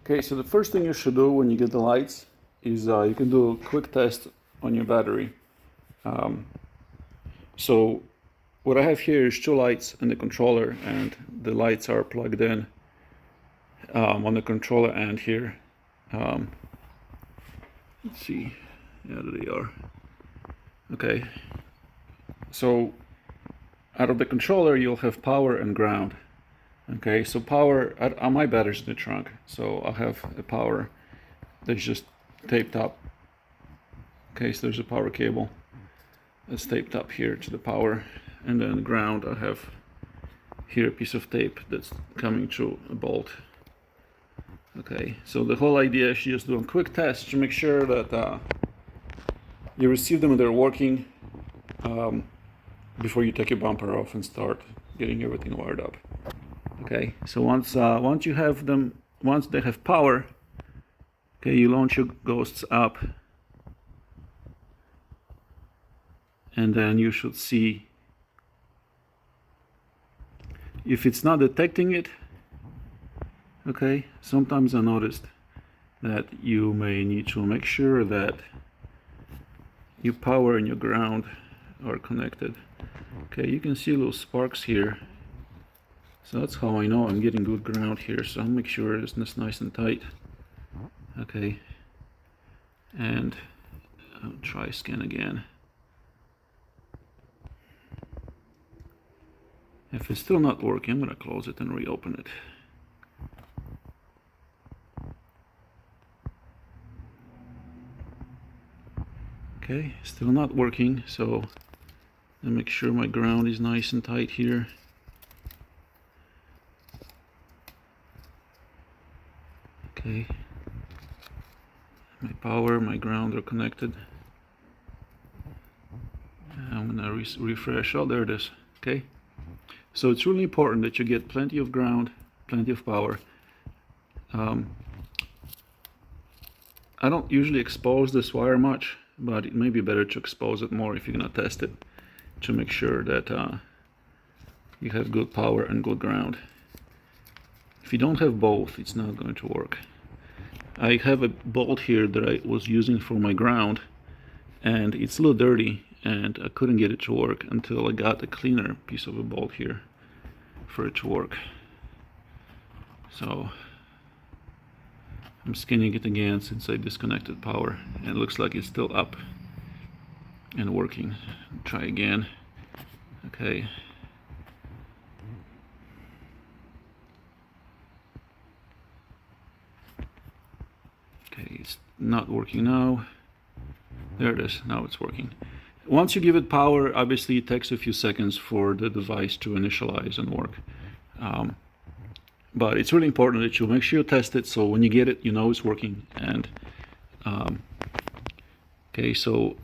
Okay, so the first thing you should do when you get the lights is you can do a quick test on your battery. So what I have here is two lights in the controller, and the lights are plugged in on the controller end here. Let's see, yeah, there they are. Okay, so out of the controller you'll have power and ground. Okay, so power, my battery's in the trunk, so I'll have a power that's just taped up. Okay, so there's a power cable that's taped up here to the power, and then ground I have here a piece of tape that's coming through a bolt. Okay, so the whole idea is just do a quick test to make sure that you receive them and they're working before you take your bumper off and start getting everything wired up. Okay, so once you have them, once they have power, okay, you launch your ghosts up, and then you should see if it's not detecting it. Okay, sometimes I noticed that you may need to make sure that your power and your ground are connected. Okay, you can see little sparks here. So that's how I know I'm getting good ground here. So I'll make sure it's nice and tight. Okay, and I'll try scan again. If it's still not working, I'm gonna close it and reopen it. Okay, still not working, so I'll make sure my ground is nice and tight here. Okay, my power, my ground are connected. I'm gonna refresh. Oh, there it is. Okay, so it's really important that you get plenty of ground, plenty of power. I don't usually expose this wire much, but it may be better to expose it more if you're gonna test it, to make sure that you have good power and good ground. If you don't have both, it's not going to work. I have a bolt here that I was using for my ground, and it's a little dirty, and I couldn't get it to work until I got a cleaner piece of a bolt here for it to work. So I'm scanning it again since I disconnected power, and it looks like it's still up and working. Try again. Okay. Okay, it's not working now. There it is, now it's working. Once you give it power, obviously it takes a few seconds for the device to initialize and work. But it's really important that you make sure you test it, so when you get it, you know it's working. And okay, so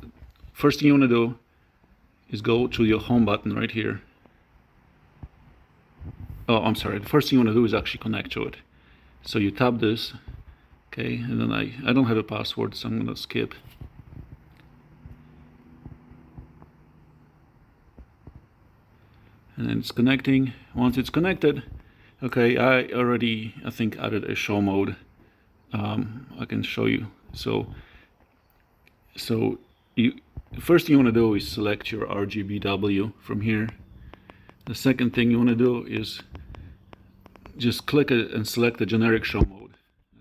first thing you want to do is go to your home button right here. Oh, I'm sorry. The first thing you want to do is actually connect to it. So you tap this, okay, and then I don't have a password, so I'm going to skip. And then it's connecting. Once it's connected, okay, I think added a show mode. I can show you. So the first thing you want to do is select your RGBW from here. The second thing you want to do is just click it and select the generic show mode.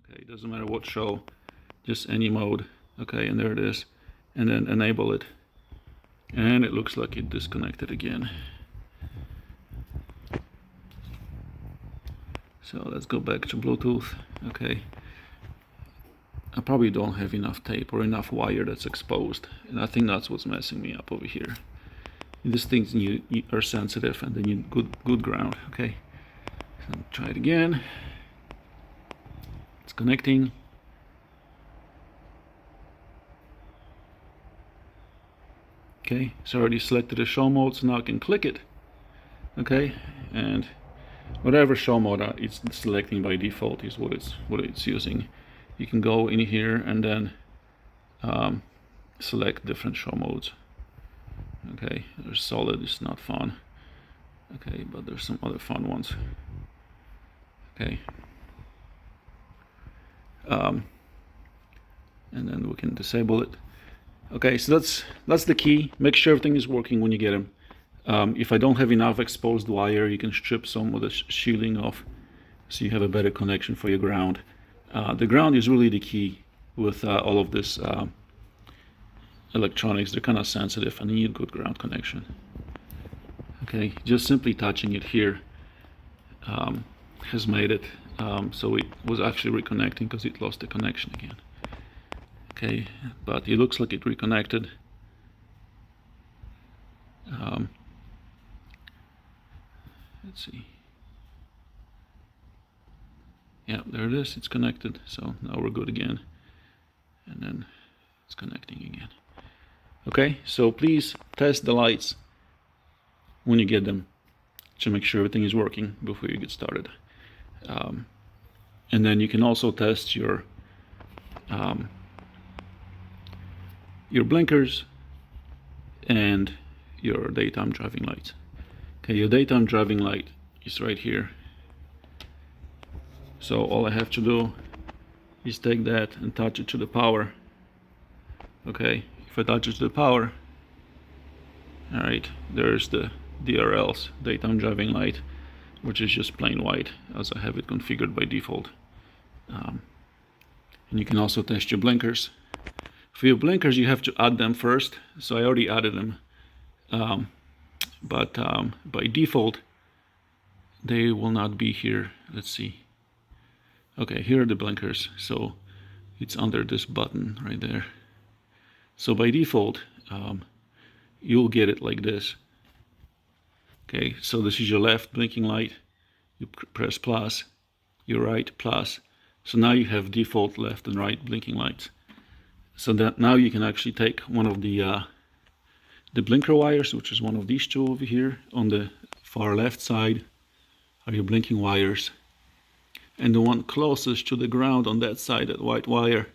Okay, it doesn't matter what show, just any mode. Okay, and there it is. And then enable it. And it looks like it disconnected again. So let's go back to Bluetooth. Okay, I probably don't have enough tape or enough wire that's exposed, and I think that's what's messing me up over here. These things you are sensitive, and then you good ground. Okay, so try it again. It's connecting. Okay, so I already selected the show mode, so now I can click it. Okay, and whatever show mode it's selecting by default is what it's using. You can go in here and then select different show modes. Okay, there's solid, it's not fun. Okay, but there's some other fun ones. Okay, and then we can disable it. Okay, so that's the key. Make sure everything is working when you get them. If I don't have enough exposed wire, you can strip some of the shielding off so you have a better connection for your ground. The ground is really the key with all of this electronics. They're kind of sensitive and you need good ground connection. Okay, just simply touching it here has made it so it was actually reconnecting because it lost the connection again. Okay, but it looks like it reconnected. Let's see. Yeah, there it is. It's connected. So now we're good again. And then it's connecting again. Okay, so please test the lights when you get them to make sure everything is working before you get started. And then you can also test your blinkers and your daytime driving lights. Okay, your daytime driving light is right here. So all I have to do is take that and touch it to the power. Okay, if I touch it to the power, all right, there's the DRL's daytime driving light, which is just plain white as I have it configured by default. And you can also test your blinkers. For your blinkers, you have to add them first. So I already added them, but by default, they will not be here. Let's see. Okay, here are the blinkers. So it's under this button right there. So by default, you'll get it like this. Okay, so this is your left blinking light. You press plus, your right plus. So now you have default left and right blinking lights. So that now you can actually take one of the blinker wires, which is one of these two over here on the far left side are your blinking wires, and the one closest to the ground on that side, that white wire,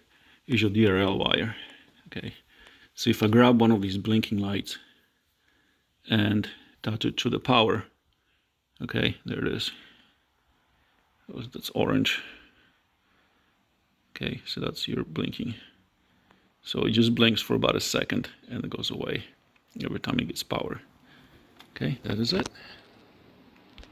is your DRL wire. Okay, so if I grab one of these blinking lights and touch it to the power, okay, there it is. That's orange. Okay, so that's your blinking. So it just blinks for about a second and it goes away every time it gets power. Okay, that is it.